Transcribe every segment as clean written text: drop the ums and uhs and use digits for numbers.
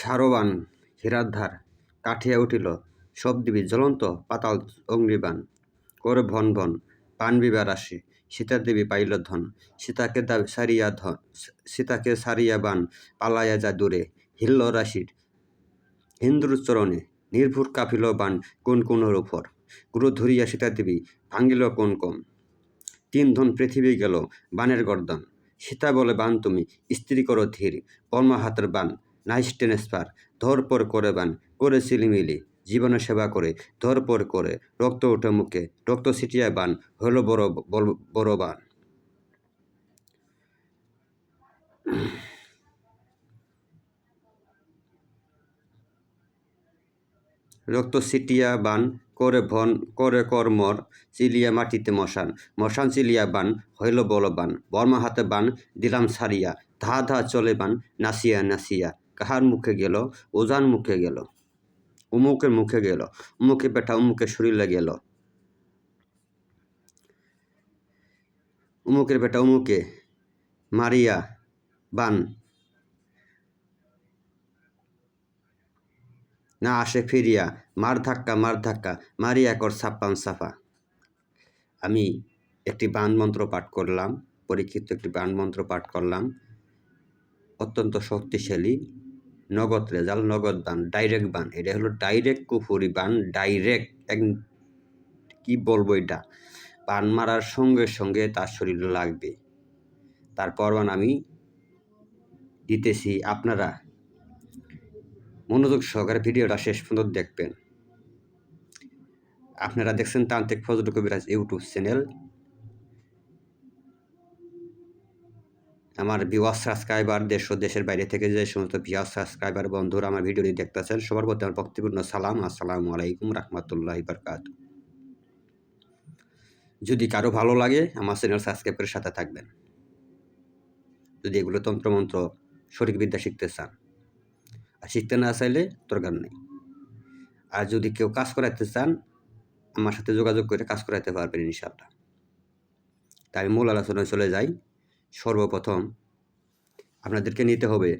সারবান হীরার ধার কাঠিয়া উঠিল, সব দিবি জ্বলন্ত পাতাল অগ্নিবাণ। করে ভন ভন পান বিবার আসে, সীতা দেবী পাইল ধন। সীতাকে সারিয়া বান পালাইয়া যায় দূরে। হিল্ল রাশির হিন্দুর চরণে নির্ভুর কাঁপিল বান কোন কোনর উপর। গুরু ধরিয়া সীতা দেবী ভাঙ্গিল কোন কম। 3 ধন পৃথিবী গেল বানের গর্দন। সীতা বলে বান তুমি স্ত্রী করো ধীর। বর্মা হাতের বান নাইস ট্রান্সফার। ধরপর করে বান করে চিলিমিলি। জীবনের সেবা করে ধরপর করে রক্ত ওঠে মুখে। রক্ত ছিটিয়া বান হইল বড় বড় বান। রক্ত ছিটিয়া বান করে ভন করে কর্মর চিলিয়া মাটিতে মশান। মশান চিলিয়া বান হইল বলবান। বর্মা হাতে বান দিলাম ছাড়িয়া। ধা ধা চলে বান নাচিয়া নাচিয়া। কাহার মুখে গেল? ওজান মুখে গেল। উমুকের মুখে গেল। উমুকে বেটা উমুকের শরীরে গেল। উমুকের বেটা উমুকে মারিয়া বান না আসে ফিরিয়া। মার ধাক্কা মারিয়া কর ছাপ্পান সাফা। আমি একটি বান মন্ত্র পাঠ করলাম, পরীক্ষিত একটি বান মন্ত্র পাঠ করলাম। অত্যন্ত শক্তিশালী, নগদ রেজাল্ট, নগদ বান, ডাইরেক্ট বান। এটা হলো ডাইরেক্ট কুফুরি বান, ডাইরেক্ট। কি বলবো, এটা বান মারার সঙ্গে সঙ্গে তার শরীরে লাগবে। তারপর বান আমি দিতেছি, আপনারা মনোযোগ সহকারে ভিডিওটা শেষ পর্যন্ত দেখবেন। আপনারা দেখছেন তান্ত্রিক ফজলুল কবিরাজ ইউটিউব চ্যানেল। আমার ভিউয়ার্স সাবস্ক্রাইবার দেশ ও দেশের বাইরে থেকে যে সমস্ত ভিউয়ার্স সাবস্ক্রাইবার বন্ধুরা আমার ভিডিওটি দেখতেছেন, সবার প্রতি আমার ভক্তিপূর্ণ সালাম। আসসালামু আলাইকুম রাহমাতুল্লাহি বারাকাতুহু। যদি কারো ভালো লাগে আমার চ্যানেল সাবস্ক্রাইব করে সাথে থাকবেন। যদি এগুলো তন্ত্রমন্ত্র সঠিক বিদ্যা শিখতে চান, আর শিখতে না চাইলে দরকার নেই। আর যদি কেউ কাজ করাইতে চান, আমার সাথে যোগাযোগ করে কাজ করাইতে পারবেন ইনশাআল্লাহ। তাই মূল আলোচনায় চলে যাই। সর্বপ্রথম আপনাদেরকে নিতে হবে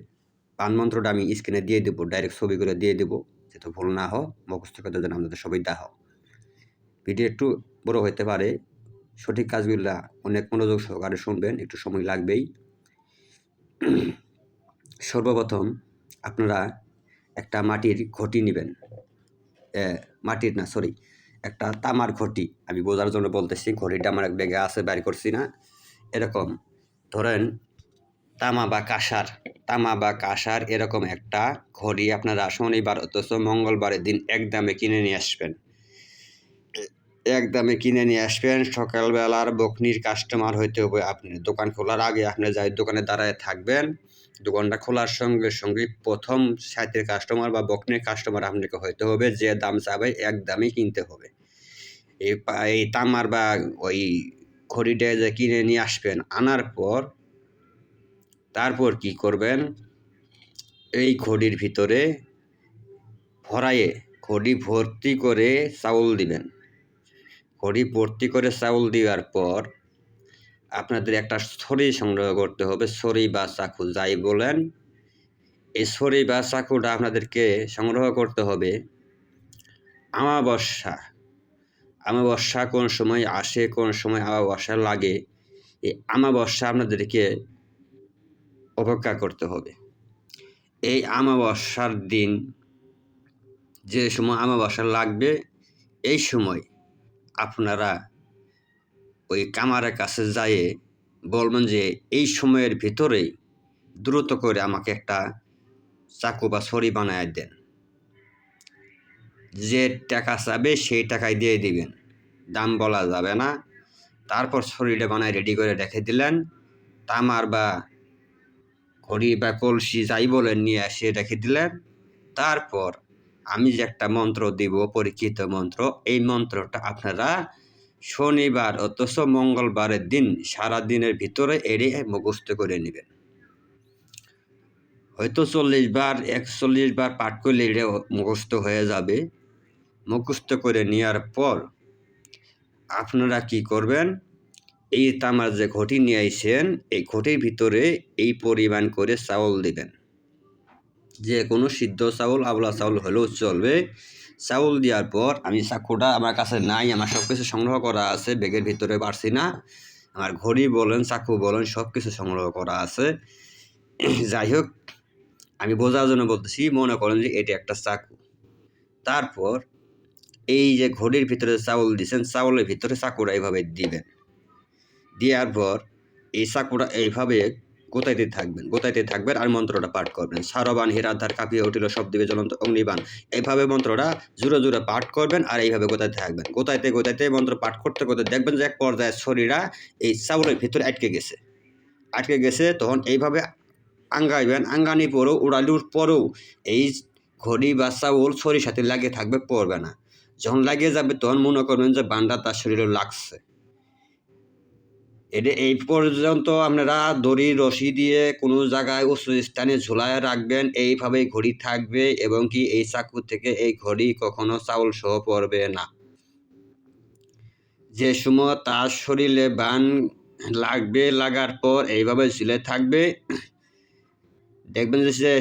বান মন্ত্রটা আমি স্ক্রিনে দিয়ে দেবো, ডাইরেক্ট ছবি করে দিয়ে দেবো, যাতে ভুল না হোক, মুখস্থ করতে যেন আপনাদের সুবিধা হোক। ভিডিও একটু বড় হতে পারে, সঠিক কাজগুলা অনেক মনোযোগ সহকারে শুনবেন, একটু সময় লাগবেই। সর্বপ্রথম আপনারা একটা মাটির ঘটি নেবেন, একটা তামার ঘটি। আমি বোঝার জন্য বলতেছি, ঘটিটা আমার এক ব্যাগে আছে, বাইর করছি না। এরকম ধরেন তামা বা কাঁসার এরকম একটা ঘড়ি আপনারা শনিবার অথচ মঙ্গলবারের দিন একদমে কিনে নিয়ে আসবেন। সকালবেলার বকনির কাস্টমার হইতে হবে। আপনি দোকান খোলার আগে আপনি যাই দোকানে দাঁড়ায় থাকবেন। দোকানটা খোলার সঙ্গে সঙ্গে প্রথম সাইটের কাস্টমার বা বকনির কাস্টমার আপনাকে হইতে হবে। যে দাম চাবে একদমই কিনতে হবে। এই তামার বা ওই ঘড়িটা যে কিনে নিয়ে আসবেন, আনার পর তারপর কি করবেন, এই ঘড়ির ভিতরে ঘড়ি ভর্তি করে চাউল দিবেন। ঘড়ি ভর্তি করে চাউল দেওয়ার পর আপনাদের একটা ছড়ি সংগ্রহ করতে হবে, ছড়ি বা চাকু যাই বলেন। এই ছড়ি বা চাকুটা আপনাদেরকে সংগ্রহ করতে হবে আমাবস্যা কোন সময় আসে, কোন সময় আমাবস্যা লাগে, এই আমাবস্যা আপনাদেরকে অপেক্ষা করতে হবে। এই আমাবস্যার দিন, যে সময় আমাবস্যা লাগবে, এই সময় আপনারা ওই কামারের কাছে যেয়ে বলবেন যে এই সময়ের ভিতরেই দ্রুত করে আমাকে একটা চাকু বা ছড়ি বানায় দেন। যে টাকা চাবে সেই টাকায় দিয়ে দিবেন, দাম বলা যাবে না। তারপর ছড়িটা বানায় রেডি করে রেখে দিলেন। তামার বা ঘড়ি বা কলসি যাই বলেন নিয়ে এসে রেখে দিলেন। তারপর আমি যে একটা মন্ত্র দিব, পরীক্ষিত মন্ত্র, এই মন্ত্রটা আপনারা শনিবার অথচ মঙ্গলবারের দিন সারা দিনের ভিতরে এড়িয়ে মুখস্থ করে নেবেন। হয়তো 40 বার 41 বার পাঠ করলে এটা মুখস্থ হয়ে যাবে। মুখস্থ করে নেওয়ার পর আপনারা কি করবেন, এই তামার যে ঘটি নিয়ে আইছেন, এই ঘটির ভিতরে এই পরিমাণ করে চাউল দিবেন। যে কোনো সিদ্ধ চাউল আবলা চাউল হলেও চলবে। চাউল দেওয়ার পর আমি চাকুটা আমার কাছে নাই, আমার সব কিছু সংগ্রহ করা আছে, ব্যাগের ভিতরে পারছি না, আমার ঘড়ি বলেন চাকু বলেন সব কিছু সংগ্রহ করা আছে। যাই হোক, আমি বোঝার জন্য বলতেছি, মনে করেন যে এটা একটা চাকু। তারপর এই যে ঘড়ির ভিতরে চাউল দিচ্ছেন, চাউলের ভিতরে চাকুটা এইভাবে দিবেন। দেওয়ার পর এই চাকুটা এইভাবে গোতাইতে থাকবেন আর মন্ত্রটা পাঠ করবেন। সারবান হীরাধার কাঁপিয়ে উঠিল সব দিকে জ্বলন্ত অগ্নিবাণ, এইভাবে মন্ত্রটা জোরে জোরে পাঠ করবেন আর এইভাবে গোতাইতে থাকবেন। গোতাইতে মন্ত্র পাঠ করতে করতে দেখবেন যে এক পর্যায়ে শরীরা এই চাউলের ভিতরে আটকে গেছে। তখন এইভাবে আঙ্গাইবেন, আঙ্গানি পরেও উড়ালুর পরেও এই ঘড়ি বা চাউল শরীর সাথে লাগিয়ে থাকবে, পড়বে না। যখন লাগিয়ে যাবে তখন মনে করবেন যে বান্ডা তার শরীরে লাগছে। এটা এই পর্যন্ত আপনারা দড়ি রশি দিয়ে কোনো জায়গায় উঁচু স্থানে ঝুলায় রাখবেন, এইভাবেই ঘড়ি থাকবে এবং কি এই চাকু থেকে এই ঘড়ি কখনো চাউল সহ পড়বে না। যে সময় তার শরীরে বান লাগবে, লাগার পর এইভাবে ঝুলে থাকবে, দেখবেন যে সে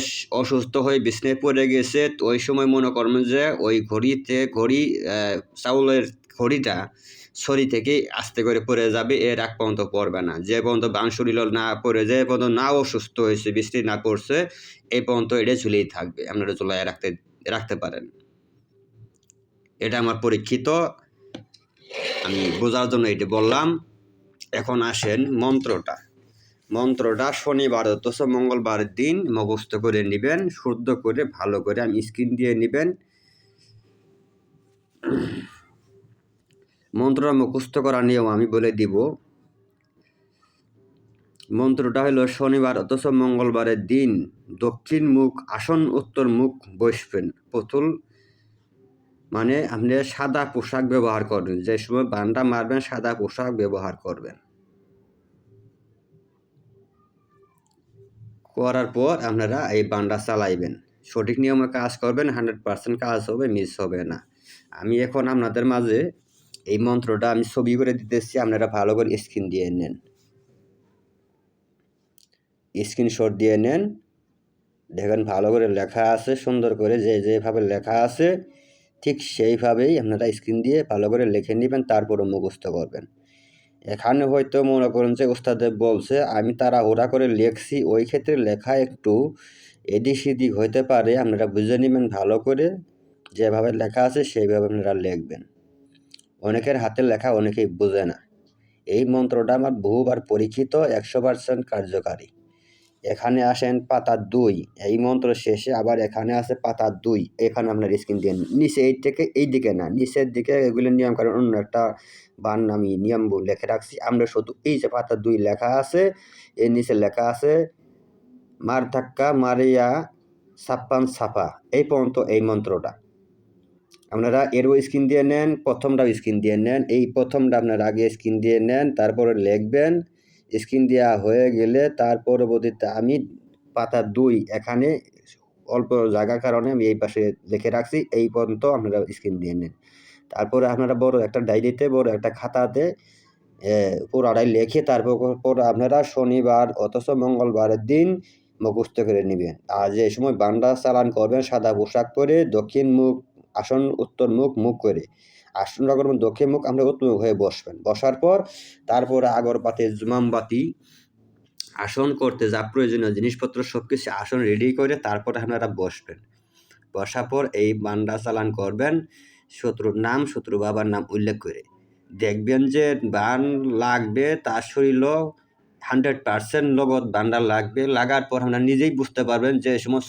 অসুস্থ হয়ে বিছনায় পড়ে গেছে। তো ওই সময় মনে করবেন যে ওই চাউলের ঘড়িটা শরীর থেকে আস্তে করে পড়ে যাবে, এর আগ পর্যন্ত পড়বে না। যে পর্যন্ত বান শরীর না পড়ে, যে পর্যন্ত না অসুস্থ হয়েছে, বৃষ্টি না পড়ছে, এই পর্যন্ত এটা ঝুলেই থাকবে। আপনারা ঝুলায় রাখতে পারেন। এটা আমার পরীক্ষিত, আমি বোঝার জন্য এটা বললাম। এখন আসেন মন্ত্রটা শনিবার অথবা মঙ্গলবারের দিন মুখস্থ করে নেবেন, শুদ্ধ করে ভালো করে আমি স্ক্রিন দিয়ে নেবেন। মন্ত্রটা মুখস্থ করার নিয়ম আমি বলে দিব। মন্ত্রটা হলো শনিবার অথবা মঙ্গলবারের দিন দক্ষিণ মুখ আসন উত্তর মুখ বসবেন। পুতুল মানে আপনি সাদা পোশাক ব্যবহার করবেন, যে সময় বানটা মারবেন সাদা পোশাক ব্যবহার করবেন। করার পর আপনারা এই বানটা চালাইবেন, সঠিক নিয়মে কাজ করবেন, 100% কাজ হবে, মিস হবে না। আমি এখন আপনাদের মাঝে এই মন্ত্রটা আমি ছবি করে দিতেছি, আপনারা ভালো করে স্ক্রিনশট দিয়ে নেন। দেখেন ভালো করে লেখা আছে, সুন্দর করে যেভাবে লেখা আছে ঠিক সেইভাবেই আপনারা স্ক্রিন দিয়ে ভালো করে লিখে নেবেন, তারপরে মুখস্থ করবেন। এখানে হয়তো মনে করেন যে ওস্তাদে বলছে, আমি তাড়াহুড়া করে লিখছি, ওই ক্ষেত্রে লেখা একটু এদিক সেদিক হইতে পারে, আপনারা বুঝে নেবেন ভালো করে। যেভাবে লেখা আছে সেইভাবে আপনারা লিখবেন। অনেকের হাতের লেখা অনেকেই বোঝে না। এই মন্ত্রটা আমার বহুবার পরীক্ষিত, 100% কার্যকারী। এখানে আসেন পাতা 2, এই মন্ত্র শেষে আবার এখানে আছে পাতা 2, এখানে আপনার স্ক্রিন দিয়ে নিচে এই থেকে এই দিকে না, নিচের দিকে এগুলো নিয়ম কারণ অন্য একটা বান আমি নিয়ম লিখে রাখছি। আমরা শুধু এই যে পাতা 2 লেখা আছে, এর নিচে লেখা আছে মার ধাক্কা মারিয়া ছাপ্পান ছাপা, এই পর্যন্ত এই মন্ত্রটা আপনারা এরও স্ক্রিন দিয়ে নেন, প্রথমটাও স্ক্রিন দিয়ে নেন। এই প্রথমটা আপনারা আগে স্ক্রিন দিয়ে নেন, তারপরে লিখবেন। স্ক্রিন দেওয়া হয়ে গেলে তার পরবর্তীতে আমি পাতা 2 এখানে অল্প জায়গার কারণে আমি এই পাশে লিখে রাখছি, এই পর্যন্ত আপনারা স্ক্রিন দিয়ে নেন। তারপরে আপনারা বড় একটা ডায়েরিতে, বড় একটা খাতাতে পুরাটাই লিখে তারপর আপনারা শনিবার অথবা মঙ্গলবারের দিন মুখস্থ করে নেবেন। আর যে সময় বান্ডা চালান করবেন সাদা পোশাক পরে দক্ষিণ মুখ আসন উত্তর মুখ করে আসনটা করবেন দক্ষিণ মুখ, আমরা উত্তর মুখ হয়ে বসবেন। বসার পর তারপরে আগরবাতি জুমামবাতি আসন করতে যা প্রয়োজনীয় জিনিসপত্র সব কিছু আসন রেডি করে তারপরে আপনারা বসবেন। বসার পর এই বান্ডা চালান করবেন শত্রুর নাম, শত্রু বাবার নাম উল্লেখ করে। দেখবেন যে বান লাগবে তার শরীরও 100% নগদ বান্ডা লাগবে। লাগার পর আপনারা নিজেই বুঝতে পারবেন যে সময়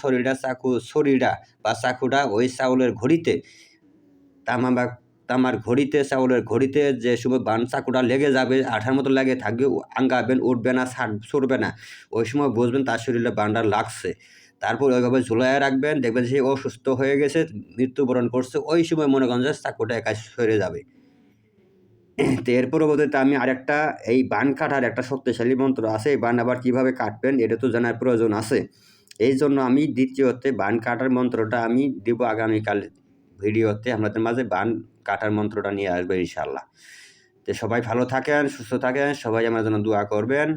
ছড়িটা বা চাকুটা ওই চাউলের ঘড়িতে তামার ঘড়িতে, চাউলের ঘড়িতে যে সময় বান চাকুটা লেগে যাবে, আঠার মতো লেগে থাকবে, আঙ্গাবেন, উঠবে না, সরবে না, ওই সময় বুঝবেন তার শরীরে বান্ডা লাগছে। তারপর ওইভাবে ঝুলাইয়া রাখবেন, দেখবেন সে অসুস্থ হয়ে গেছে, মৃত্যুবরণ করছে, ওই সময় মনে করেন যে চাকুটা একা সরে যাবে। তো এর পরবর্তীতে আমি আরেকটা এই বান কাটার একটা শক্তিশালী মন্ত্র আছে, এই বান আবার কীভাবে কাটবেন এটা তো জানার প্রয়োজন আছে। এই জন্য আমি দ্বিতীয়তে বান কাটার মন্ত্রটা আমি দিব আগামীকাল ভিডিওতে, আপনাদের মাঝে বান কাটার মন্ত্রটা নিয়ে আসবে ইনশাআল্লাহ। তো সবাই ভালো থাকেন, সুস্থ থাকেন, সবাই আমার জন্য দোয়া করবেন।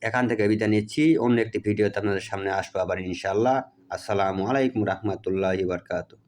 এখান থেকে বিদায় নিচ্ছি। অন্য একটি ভিডিওতে আপনাদের সামনে আসবো আবার ইনশাআল্লাহ। আসসালামু আলাইকুম রাহমাতুল্লাহি বারাকাতুহু।